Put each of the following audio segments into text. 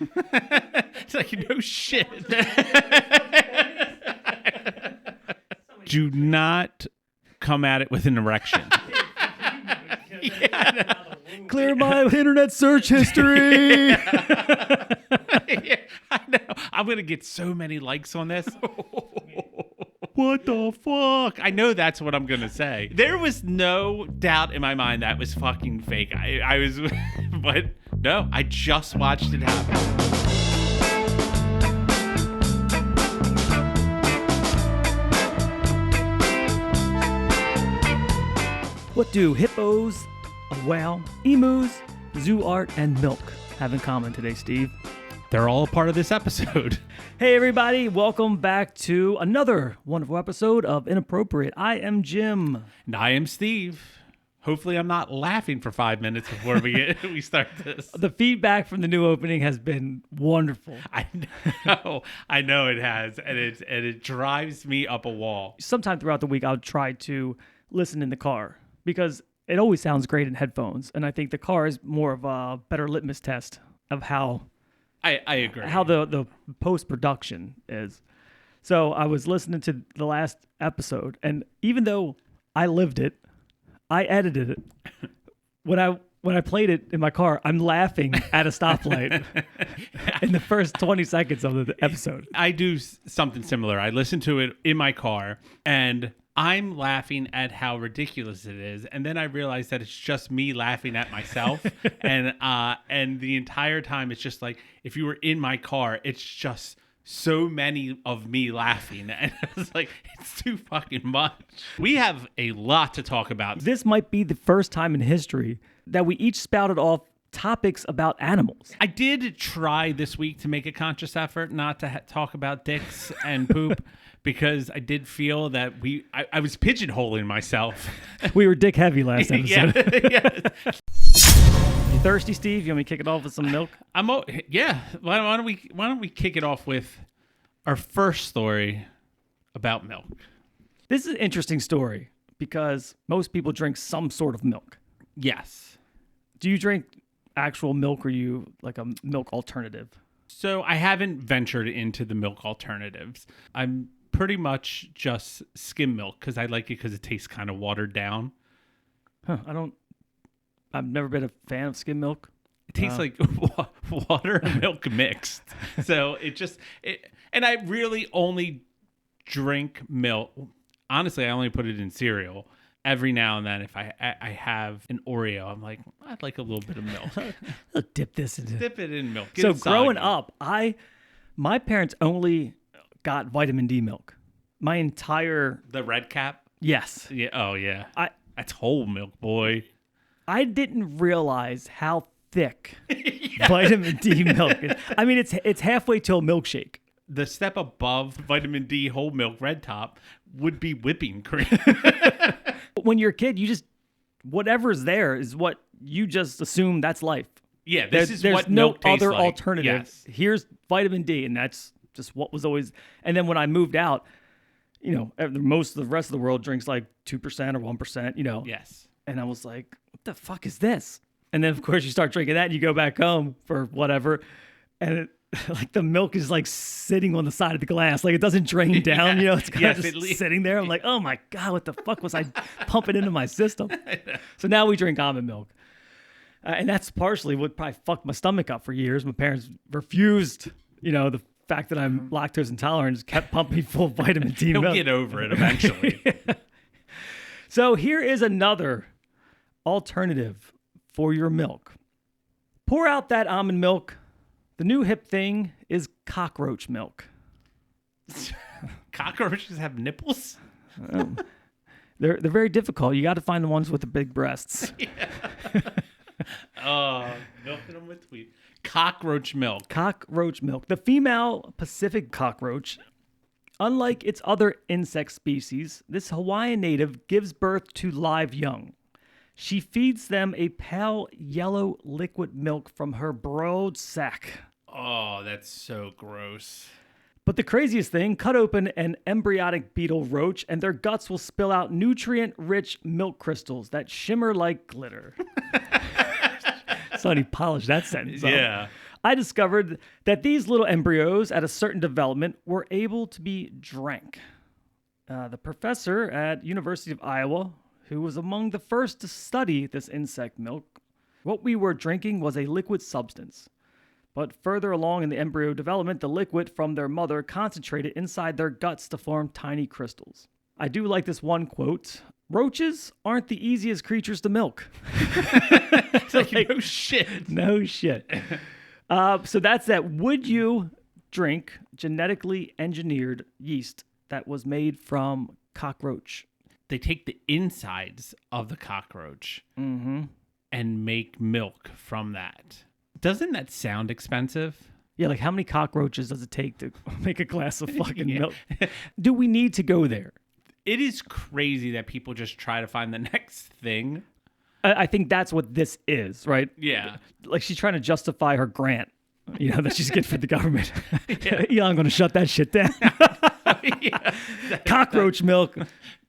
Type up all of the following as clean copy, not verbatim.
It's like, no shit. Do not come at it with an erection. Clear my internet search history. Yeah, I know. I'm going to get so many likes on this. What the fuck? I know that's what I'm going to say. There was no doubt in my mind that was fucking fake. I was, but no, I just watched it happen. What do hippos, a whale, emus, zoo art, and milk have in common today, Steve? They're all a part of this episode. Hey, everybody. Welcome back to another wonderful episode of Inappropriate. I am Jim. And I am Steve. Hopefully I'm not laughing for 5 minutes before we start this. The feedback from the new opening has been wonderful. I know it has, and it drives me up a wall. Sometime throughout the week, I'll try to listen in the car because it always sounds great in headphones, and I think the car is more of a better litmus test of how I agree. How the post-production is. So I was listening to the last episode, and even though I lived it, I edited it. When I played it in my car, I'm laughing at a stoplight in the first 20 seconds of the episode. I do something similar. I listen to it in my car, and I'm laughing at how ridiculous it is, and then I realize that it's just me laughing at myself, and the entire time it's just like if you were in my car, it's just so many of me laughing, and it's like it's too fucking much. We have a lot to talk about. This might be the first time in history that we each spouted off topics about animals. I did try this week to make a conscious effort not to talk about dicks and poop. Because I did feel that I was pigeonholing myself. We were dick heavy last episode. Yeah. You thirsty, Steve? You want me to kick it off with some milk? Yeah. Why don't we kick it off with our first story about milk? This is an interesting story because most people drink some sort of milk. Yes. Do you drink actual milk, or are you like a milk alternative? So I haven't ventured into the milk alternatives. I'm pretty much just skim milk because I like it because it tastes kind of watered down. I've never been a fan of skim milk. It tastes like water and milk mixed. So and I really only drink milk. Honestly, I only put it in cereal. Every now and then, if I have an Oreo, I'm like, I'd like a little bit of milk. I'll dip it in milk. So growing up, my parents only got vitamin D milk. My entire... The red cap? Yes. Yeah. Oh, yeah. That's whole milk, boy. I didn't realize how thick vitamin D milk is. I mean, it's halfway to a milkshake. The step above vitamin D whole milk red top would be whipping cream. When you're a kid, you just... Whatever's there is what you just assume that's life. Yeah, there's what no milk tastes other like. alternative. Yes. Here's vitamin D, and that's just what was always. And then when I moved out, most of the rest of the world drinks like 2% or 1%. Yes. And I was like, what the fuck is this? And then of course you start drinking that, and you go back home for whatever, and like the milk is like sitting on the side of the glass, like it doesn't drain down. It's kind of just sitting there. I'm like, oh my god, what the fuck was I pumping into my system? So now we drink almond milk. And that's partially what probably fucked my stomach up for years. My parents refused, the fact that I'm lactose intolerant, just kept pumping full vitamin D milk. He'll get over it eventually. So here is another alternative for your milk. Pour out that almond milk. The new hip thing is CockRoach milk. Cockroaches have nipples? They're very difficult. You got to find the ones with the big breasts. Milking them with wheat. CockRoach milk. CockRoach milk. The female Pacific cockroach, unlike its other insect species, this Hawaiian native gives birth to live young. She feeds them a pale yellow liquid milk from her broad sac. Oh, that's so gross. But the craziest thing, cut open an embryonic beetle roach and their guts will spill out nutrient-rich milk crystals that shimmer like glitter. Sonny polished that sentence up. Yeah. I discovered that these little embryos at a certain development were able to be drank. The professor at University of Iowa, who was among the first to study this insect milk, what we were drinking was a liquid substance. But further along in the embryo development, the liquid from their mother concentrated inside their guts to form tiny crystals. I do like this one quote. Roaches aren't the easiest creatures to milk. Like, no shit. No shit. So that's that. Would you drink genetically engineered yeast that was made from cockroach? They take the insides of the cockroach Mm-hmm. and make milk from that. Doesn't that sound expensive? Yeah, like how many cockroaches does it take to make a glass of fucking milk? Do we need to go there? It is crazy that people just try to find the next thing. I think that's what this is, right? Yeah. Like she's trying to justify her grant, that she's getting for the government. Yeah, I'm going to shut that shit down. Cockroach milk.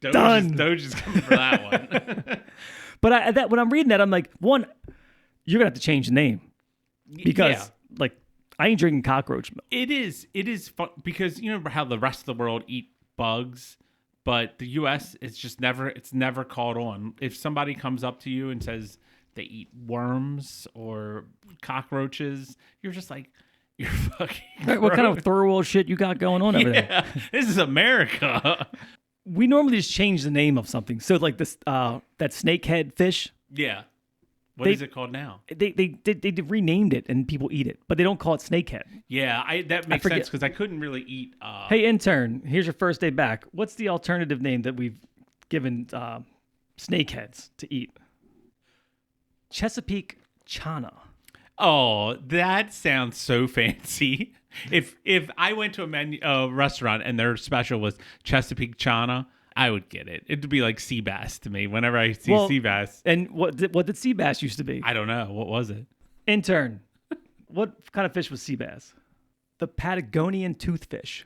Done. Doge is coming for that one. But when I'm reading that, I'm like, one, you're going to have to change the name. Because, I ain't drinking cockroach milk. It is fun because you know how the rest of the world eat bugs, but the U.S. it's never caught on. If somebody comes up to you and says they eat worms or cockroaches, you're just like, you're fucking. Right, what kind of third world shit you got going on over there? This is America. We normally just change the name of something. So like this, that snakehead fish. Yeah. What is it called now? They renamed it and people eat it, but they don't call it snakehead. Yeah, that makes sense because I couldn't really eat. Hey, intern, here's your first day back. What's the alternative name that we've given snakeheads to eat? Chesapeake Chana. Oh, that sounds so fancy. If I went to a restaurant and their special was Chesapeake Chana, I would get it. It'd be like sea bass to me whenever I see sea bass. And what did sea bass used to be? I don't know. What was it? Intern, what kind of fish was sea bass? The Patagonian toothfish.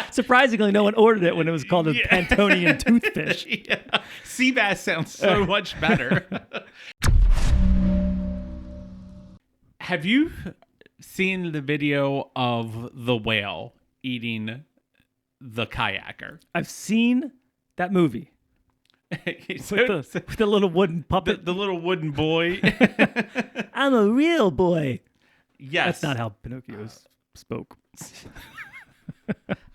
Surprisingly, no one ordered it when it was called a Patagonian toothfish. Yeah. Sea bass sounds so much better. Have you seen the video of the whale eating the kayaker? I've seen that movie. with the little wooden puppet. The little wooden boy. I'm a real boy. Yes. That's not how Pinocchio spoke.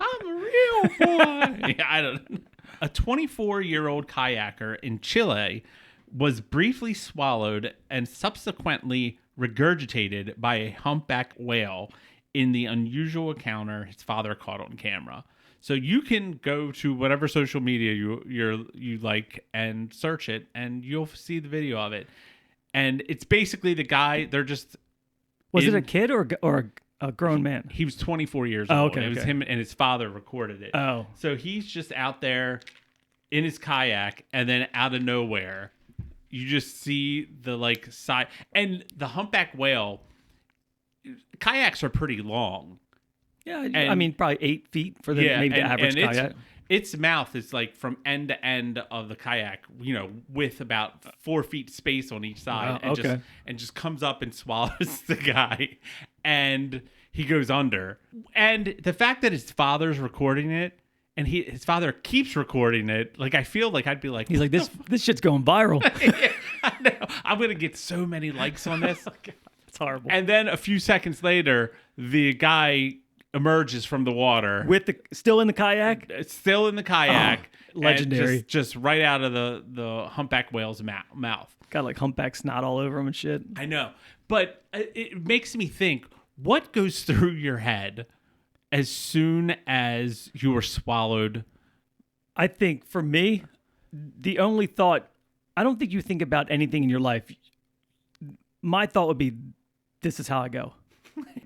I'm a real boy. Yeah, I don't know. A 24-year-old kayaker in Chile was briefly swallowed and subsequently regurgitated by a humpback whale in the unusual encounter his father caught on camera. So you can go to whatever social media you like and search it, and you'll see the video of it. And it's basically the guy. They're just. Was it a kid or a grown man? He was 24 years old. Okay, it was him and his father recorded it. Oh. So he's just out there in his kayak, and then out of nowhere, you just see the side. And the humpback whale, kayaks are pretty long. Yeah, I mean, probably 8 feet for the average kayak. Its mouth is from end to end of the kayak, with about 4 feet space on each side, and just comes up and swallows the guy, and he goes under. And the fact that his father's recording it, and his father keeps recording it, I feel like I'd be like, he's like, this shit's going viral. Yeah, I know. I'm gonna get so many likes on this. It's horrible. And then a few seconds later, the guy emerges from the water with still in the kayak. Still in the kayak. Legendary. Just right out of the humpback whale's mouth. Got humpback snot all over him and shit. I know, but it makes me think: what goes through your head as soon as you are swallowed? I think for me, the only thought, I don't think you think about anything in your life. My thought would be, this is how I go.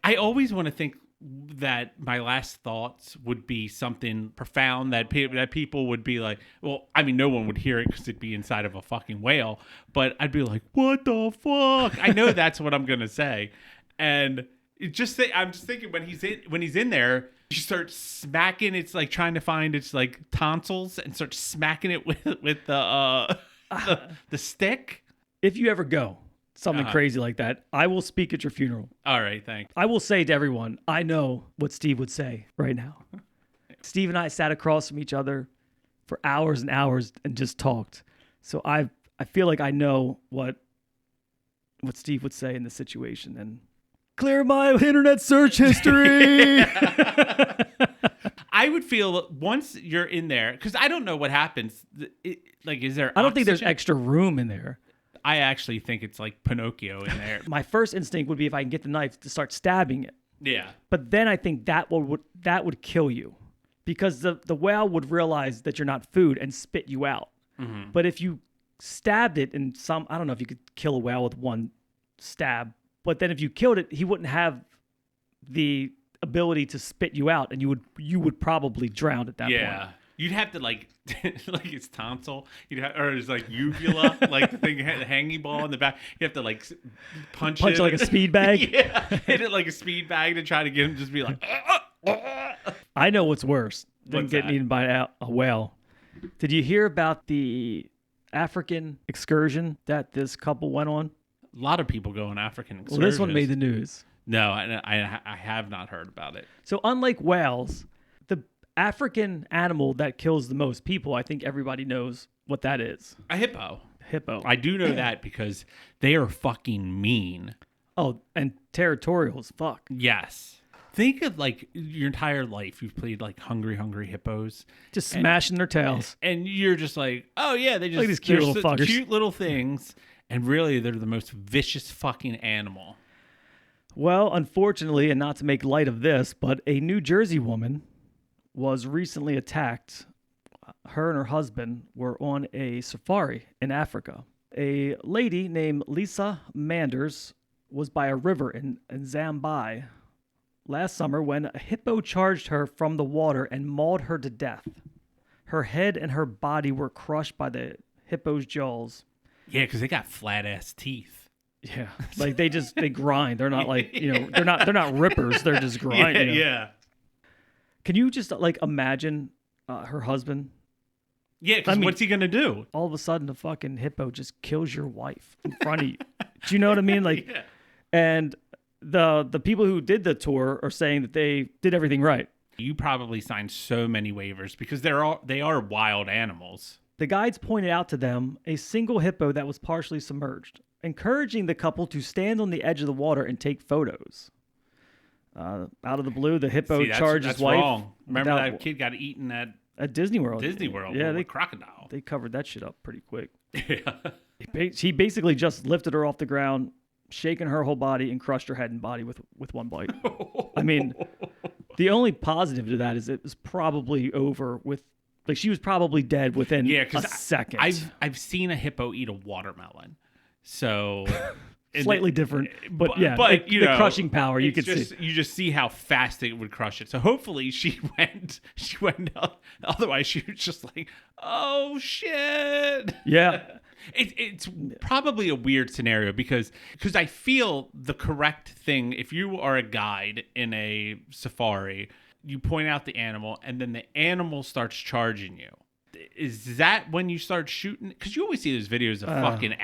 I always want to think that my last thoughts would be something profound that people would be like, well, I mean, no one would hear it because it'd be inside of a fucking whale, but I'd be like, what the fuck? I know that's what I'm going to say. And I'm just thinking when he's in there, you start smacking. It's trying to find its tonsils and start smacking it with the stick. If you ever go something crazy like that, I will speak at your funeral. All right, thanks. I will say to everyone, I know what Steve would say right now. Steve and I sat across from each other for hours and hours and just talked. So I feel like I know what Steve would say in this situation. And clear my internet search history. I would feel once you're in there, because I don't know what happens. Is there? I don't think there's extra room in there. I actually think it's like Pinocchio in there. My first instinct would be if I can get the knife to start stabbing it. Yeah. But then I think that would kill you, because the whale would realize that you're not food and spit you out. Mm-hmm. But if you stabbed it in I don't know if you could kill a whale with one stab, but then if you killed it, he wouldn't have the ability to spit you out, and you would probably drown at that point. Yeah. You'd have to like his tonsil, or his like uvula, like the thing, the hanging ball in the back. You have to like punch it like a speed bag. Yeah, hit it like a speed bag to try to get him to just be like. I know what's worse than getting eaten by a whale. Did you hear about the African excursion that this couple went on? A lot of people go on African excursions. Well, this one made the news. No, I have not heard about it. So unlike whales, the African animal that kills the most people, I think everybody knows what that is. A hippo. Hippo. I do know that because they are fucking mean. Oh, and territorial as fuck. Yes. Think of like your entire life. You've played like Hungry Hippos. Just smashing their tails. And you're just like, oh yeah, they just like these cute little fuckers. Cute little things. And really, they're the most vicious fucking animal. Well, unfortunately, and not to make light of this, but a New Jersey woman was recently attacked. Her and her husband were on a safari in Africa. A lady named Lisa Manders was by a river in Zambia last summer when a hippo charged her from the water and mauled her to death. Her head and her body were crushed by the hippo's jaws. Yeah, because they got flat ass teeth. Yeah, like they grind. They're not like, they're not rippers. They're just grinding. Yeah. Can you just like imagine her husband? Yeah, because what's he gonna do? All of a sudden, the fucking hippo just kills your wife in front of you. Do you know what I mean? Like, yeah. And the people who did the tour are saying that they did everything right. You probably signed so many waivers because they are wild animals. The guides pointed out to them a single hippo that was partially submerged, encouraging the couple to stand on the edge of the water and take photos. Out of the blue, the hippo charged his wife. Wrong. Remember that kid got eaten at Disney World. Yeah, they crocodile. They covered that shit up pretty quick. Yeah. He basically just lifted her off the ground, shaking her whole body, and crushed her head and body with one bite. I mean, the only positive to that is it was probably over with. Like she was probably dead within a second. I've seen a hippo eat a watermelon, so slightly different, but the crushing power you could see. You just see how fast it would crush it. So hopefully she went out. Otherwise she was just like, oh shit. Yeah. It's probably a weird scenario because I feel the correct thing if you are a guide in a safari. You point out the animal, and then the animal starts charging you. Is that when you start shooting? Because you always see those videos of fucking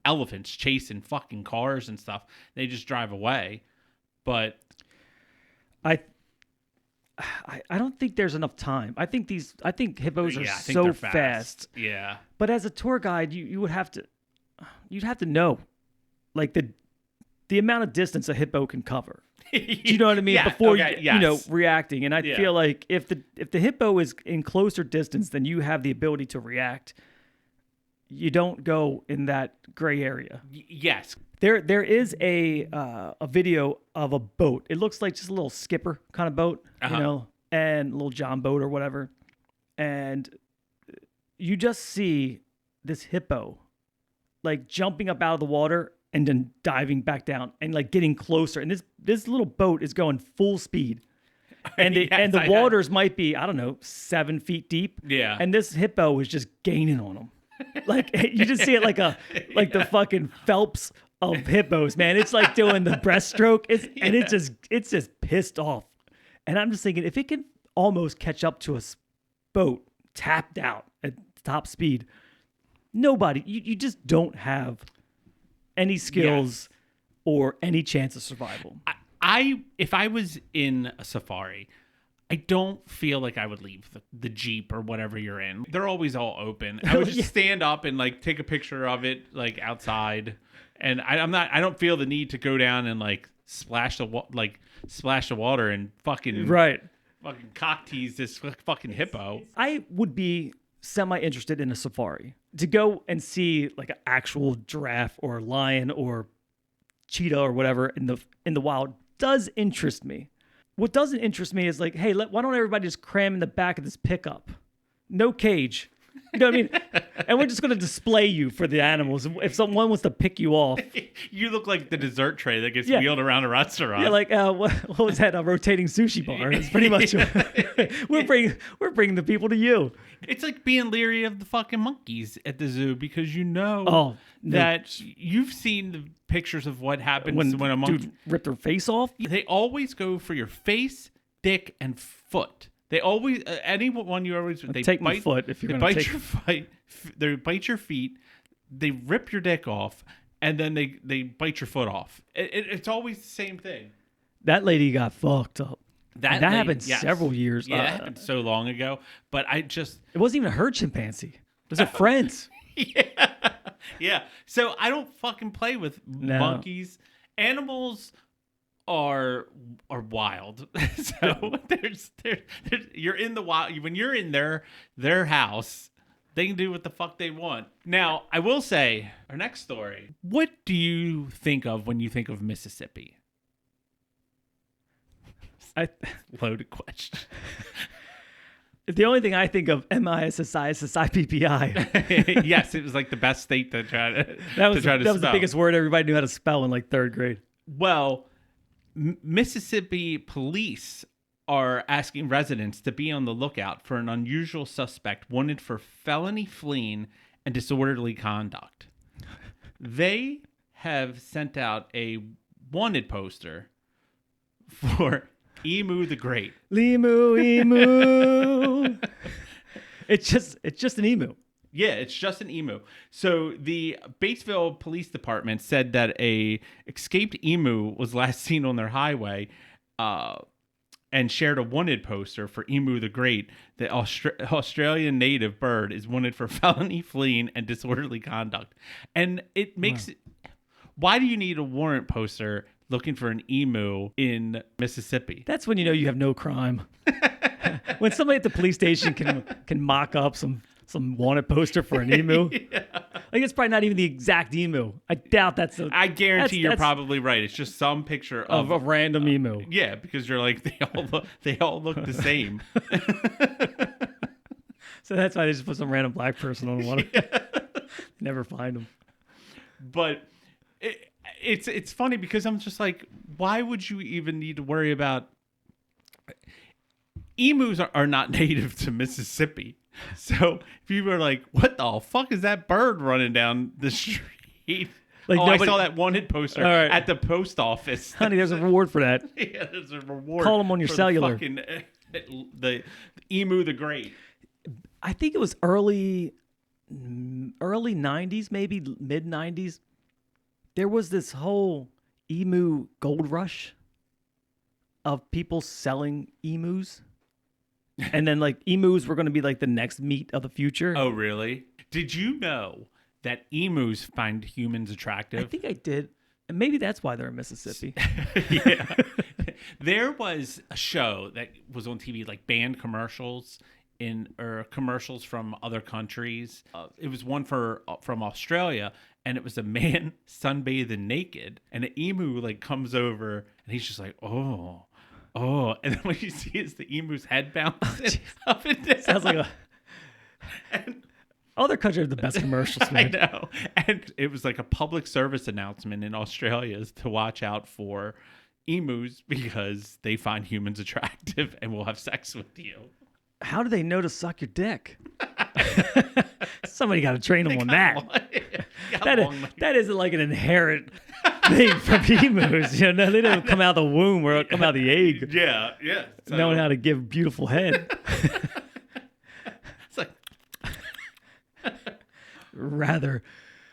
elephants chasing fucking cars and stuff. They just drive away. But I don't think there's enough time. I think hippos are so fast. Yeah. But as a tour guide, you'd have to know, like the amount of distance a hippo can cover. Do you know what I mean? Yeah, before yes. Reacting. And I feel like if the hippo is in closer distance, then you have the ability to react. You don't go in that gray area. Yes. There is a video of a boat. It looks like just a little skipper kind of boat, and a little John boat or whatever. And you just see this hippo like jumping up out of the water and then diving back down and like getting closer. And this little boat is going full speed. And the waters might be, I don't know, 7 feet deep. Yeah. And this hippo is just gaining on them. Like you just see it like the fucking Phelps of hippos, man. It's like doing the breaststroke. It's just pissed off. And I'm just thinking, if it can almost catch up to a boat tapped out at top speed, nobody, you just don't have any skills or any chance of survival. If I was in a safari, I don't feel like I would leave the Jeep or whatever you're in. They're always all open. I would just stand up and like take a picture of it like outside. And I don't feel the need to go down and like splash the water and fucking cock tease this fucking hippo. I would be semi-interested in a safari to go and see like an actual giraffe or lion or cheetah or whatever in the wild does interest me. What doesn't interest me is like, hey, why don't everybody just cram in the back of this pickup? No cage. You know what I mean? And we're just going to display you for the animals. If someone wants to pick you off. You look like the dessert tray that gets wheeled around a restaurant. Yeah, like, what was that? A rotating sushi bar. It's pretty much, we're bringing the people to you. It's like being leery of the fucking monkeys at the zoo because that you've seen the pictures of what happens when a monkey rip their face off. They always go for your face, dick, and foot. They always anyone you always they take my foot if you're going to take. They bite your feet, they rip your dick off, and then they bite your foot off. It's always the same thing. That lady got fucked up. That happened several years. Yeah, it happened so long ago. But it wasn't even her chimpanzee. It was a friend's. Yeah. So I don't fucking play with monkeys. Animals are wild. So there's you're in the wild. When you're in their house, they can do what the fuck they want. Now, I will say, our next story. What do you think of when you think of Mississippi? Loaded question. The only thing I think of MISSI is PPI. Yes, it was like the best state to try to that was spell. The biggest word everybody knew how to spell in like third grade. Well, Mississippi police are asking residents to be on the lookout for an unusual suspect wanted for felony fleeing and disorderly conduct. They have sent out a wanted poster for Emu the Great. Emu. It's just an emu. Yeah, it's just an emu. So the Batesville Police Department said that a escaped emu was last seen on their highway and shared a wanted poster for Emu the Great. The Australian native bird is wanted for felony fleeing and disorderly conduct. And it makes it... Why do you need a warrant poster looking for an emu in Mississippi? That's when you know you have no crime. When somebody at the police station can mock up some wanted poster for an emu. Yeah. Like it's probably not even the exact emu. I doubt that's I guarantee you're probably right. It's just some picture of a random emu. Yeah, because you're like they all look the same. So that's why they just put some random black person on one. Yeah. Never find them. But it's funny because I'm just like, why would you even need to worry about... Emus are not native to Mississippi. So people are like, what the fuck is that bird running down the street? Like I saw that wanted poster at the post office. Honey, there's a reward for that. Yeah, there's a reward. Call them on your cellular. The Emu the Great. I think it was early 90s, maybe mid 90s. There was this whole emu gold rush of people selling emus. And then like emus were going to be like the next meat of the future. Oh, really? Did you know that emus find humans attractive? I think I did. And maybe that's why they're in Mississippi. Yeah. There was a show that was on TV, like banned commercials or commercials from other countries. It was one from Australia, and it was a man sunbathing naked, and an emu like comes over, and he's just like, oh, and then what you see is the emu's head bouncing up and down. Sounds like other countries have the best commercials, man. I know. And it was like a public service announcement in Australia to watch out for emus because they find humans attractive and will have sex with you. How do they know to suck your dick? Somebody got to train them on that. That isn't like an inherent thing from emus. You know, they don't come out of the womb or come out of the egg. Yeah. So, knowing how to give beautiful head. It's like rather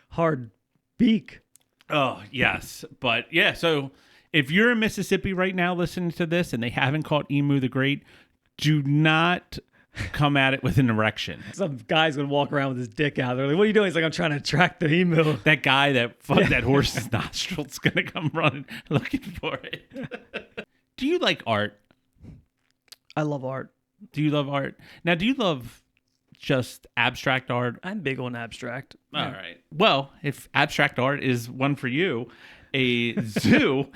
hard beak. Oh, yes. But yeah, so if you're in Mississippi right now listening to this and they haven't caught Emu the Great, do not come at it with an erection. Some guy's gonna walk around with his dick out. They're like, "What are you doing?" He's like, "I'm trying to track the emu." That guy that fucked that horse's nostrils going to come running looking for it. Do you like art? I love art. Do you love art? Now, do you love just abstract art? I'm big on abstract. All right. Well, if abstract art is one for you, a zoo,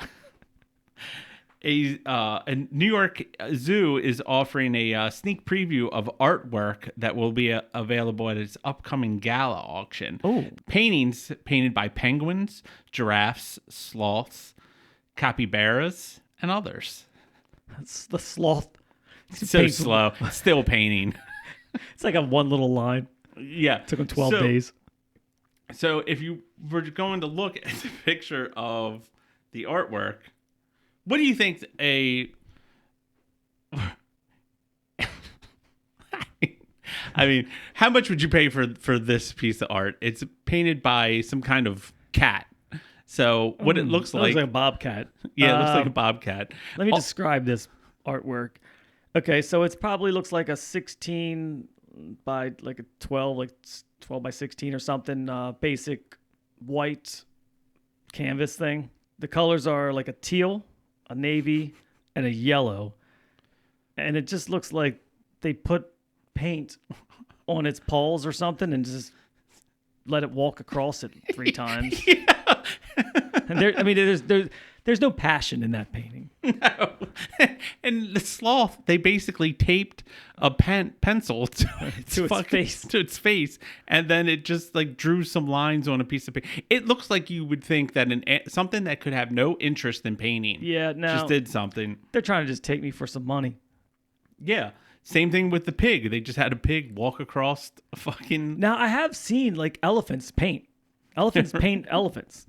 a New York zoo is offering a sneak preview of artwork that will be available at its upcoming gala auction. Oh. Paintings painted by penguins, giraffes, sloths, capybaras, and others. That's the sloth. So slow. Still painting. It's like a one little line. Yeah. Took him 12 days. So if you were going to look at the picture of the artwork, what do you think I mean, how much would you pay for this piece of art? It's painted by some kind of cat. So what it looks like... It looks like a bobcat. Yeah, it looks like a bobcat. Let me describe this artwork. Okay, so it probably looks like a 16 by like a 12, like 12 by 16 or something, basic white canvas thing. The colors are like a teal, a navy, and a yellow. And it just looks like they put paint on its paws or something and just let it walk across it 3 times. Yeah. And there's no passion in that painting. No. And the sloth, they basically taped a pencil to its face, and then it just like drew some lines on a piece of paper. It looks like you would think that something that could have no interest in painting, just did something. They're trying to just take me for some money. Yeah. Same thing with the pig. They just had a pig walk across a fucking... Now, I have seen like elephants paint. Elephants paint elephants.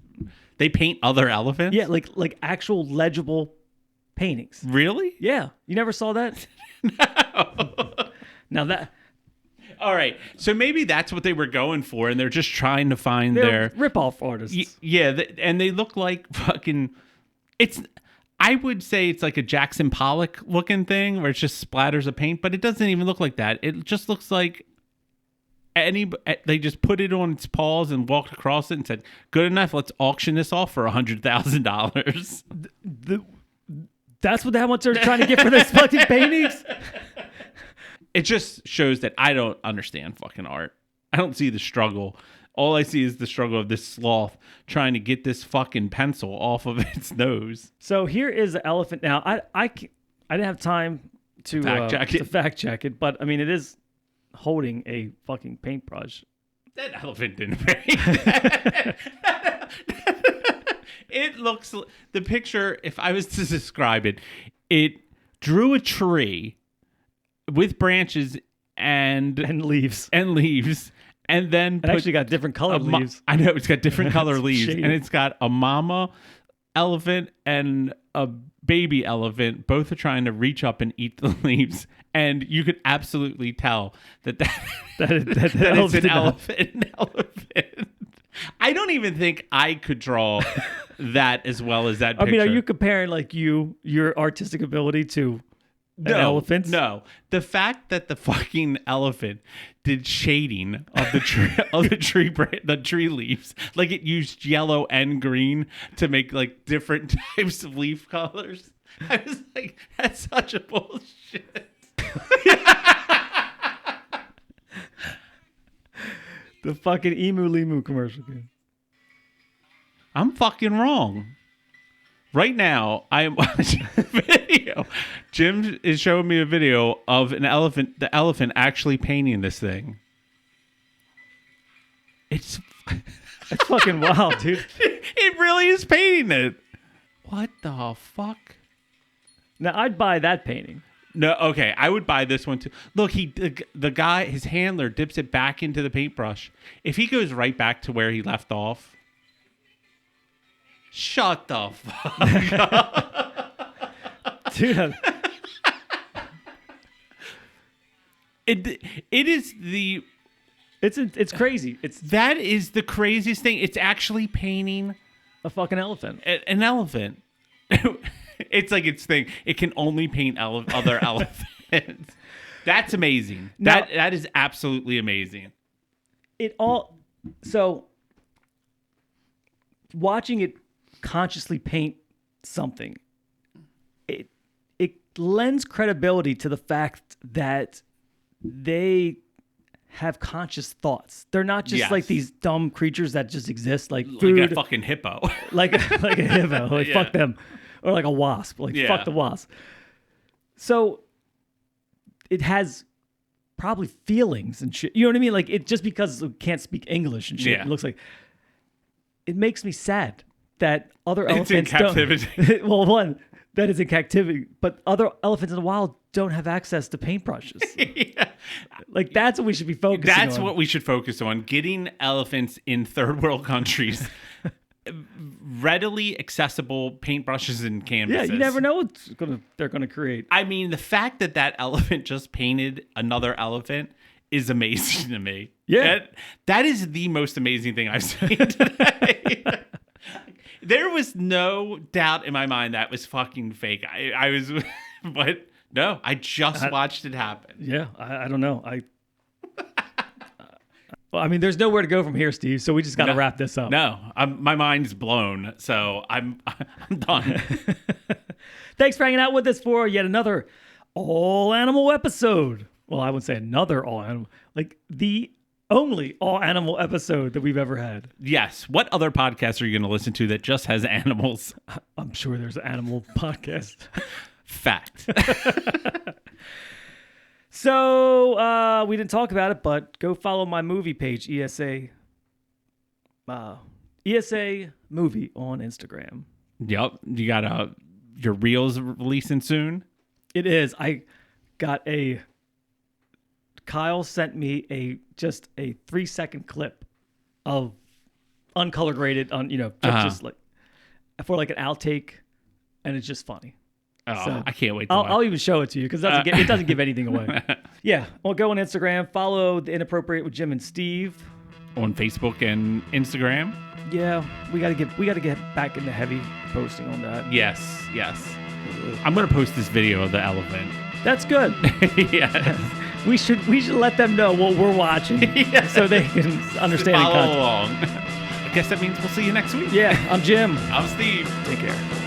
They paint other elephants? Yeah, like actual legible paintings. Really? Yeah. You never saw that? No. Now that... All right. So maybe that's what they were going for, and they're just trying to find They're rip-off artists. And they look like fucking... I would say it's like a Jackson Pollock looking thing where it's just splatters of paint, but it doesn't even look like that. It just looks like they just put it on its paws and walked across it and said, "Good enough. Let's auction this off for $100,000." That's how much they're trying to get for those fucking paintings. It just shows that I don't understand fucking art. I don't see the struggle. All I see is the struggle of this sloth trying to get this fucking pencil off of its nose. So here is the elephant. Now, I didn't have time to fact check it, but I mean, it is holding a fucking paintbrush. That elephant didn't paint. It looks... The picture, if I was to describe it, it drew a tree with branches and leaves. And then it actually got different colored leaves. I know, it's got different color leaves. Shaded. And it's got a mama elephant and a baby elephant. Both are trying to reach up and eat the leaves. And you could absolutely tell that it's an elephant. I don't even think I could draw that as well as that picture. I mean, are you comparing like your artistic ability to... elephants? No. The fact that the fucking elephant did shading of the tree, the tree leaves, like it used yellow and green to make like different types of leaf colors. I was like, that's such a bullshit. The fucking Emu Limu commercial. I'm fucking wrong. Right now, I am watching a video. Jim is showing me a video of an elephant, the elephant actually painting this thing. It's fucking wild, dude. It really is painting it. What the fuck? Now, I'd buy that painting. No, okay, I would buy this one too. Look, the guy, his handler dips it back into the paintbrush. If he goes right back to where he left off, shut the fuck up. Dude. It is the... It's crazy. That is the craziest thing. It's actually painting a fucking elephant. An elephant. It's like its thing. It can only paint other elephants. That's amazing. Now, that is absolutely amazing. So watching it consciously paint something, it lends credibility to the fact that they have conscious thoughts. They're not just like these dumb creatures that just exist, like food, like a fucking hippo, like a hippo, like fuck them, or like a wasp, like fuck the wasp. So it has probably feelings and shit. You know what I mean? Like it just because it can't speak English and shit. It looks like it makes me sad that other elephants in captivity. don't. Well, one that is in captivity, but other elephants in the wild don't have access to paintbrushes. Like that's what we should be focusing on. That's what we should focus on. Getting elephants in third world countries readily accessible paintbrushes and canvases. Yeah, you never know what they're gonna create. I mean, the fact that elephant just painted another elephant is amazing to me. Yeah. That is the most amazing thing I've seen today. There was no doubt in my mind that was fucking fake. I was, but no, I just watched it happen. Yeah, I don't know. Well, I mean, there's nowhere to go from here, Steve. So we just got to wrap this up. No, my mind's blown. So I'm done. Thanks for hanging out with us for yet another all animal episode. Well, I would say another all animal, like the only all animal episode that we've ever had. Yes. What other podcasts are you going to listen to that just has animals? I'm sure there's an animal podcast. Fact. So we didn't talk about it, but go follow my movie page, ESA Movie on Instagram. Yep. You got your reels releasing soon? It is. Kyle sent me just a 3-second clip of uncolor graded on, just like for like an outtake, and it's just funny. Oh, so I can't wait. I'll even show it to you because it doesn't give anything away. Yeah, well, go on Instagram, follow the Inappropriate with Jim and Steve on Facebook and Instagram. Yeah, we gotta get back into heavy posting on that. Yes. I'm gonna post this video of the elephant. That's good. Yes. We should let them know what we're watching, so they can understand. Follow along. I guess that means we'll see you next week. Yeah, I'm Jim. I'm Steve. Take care.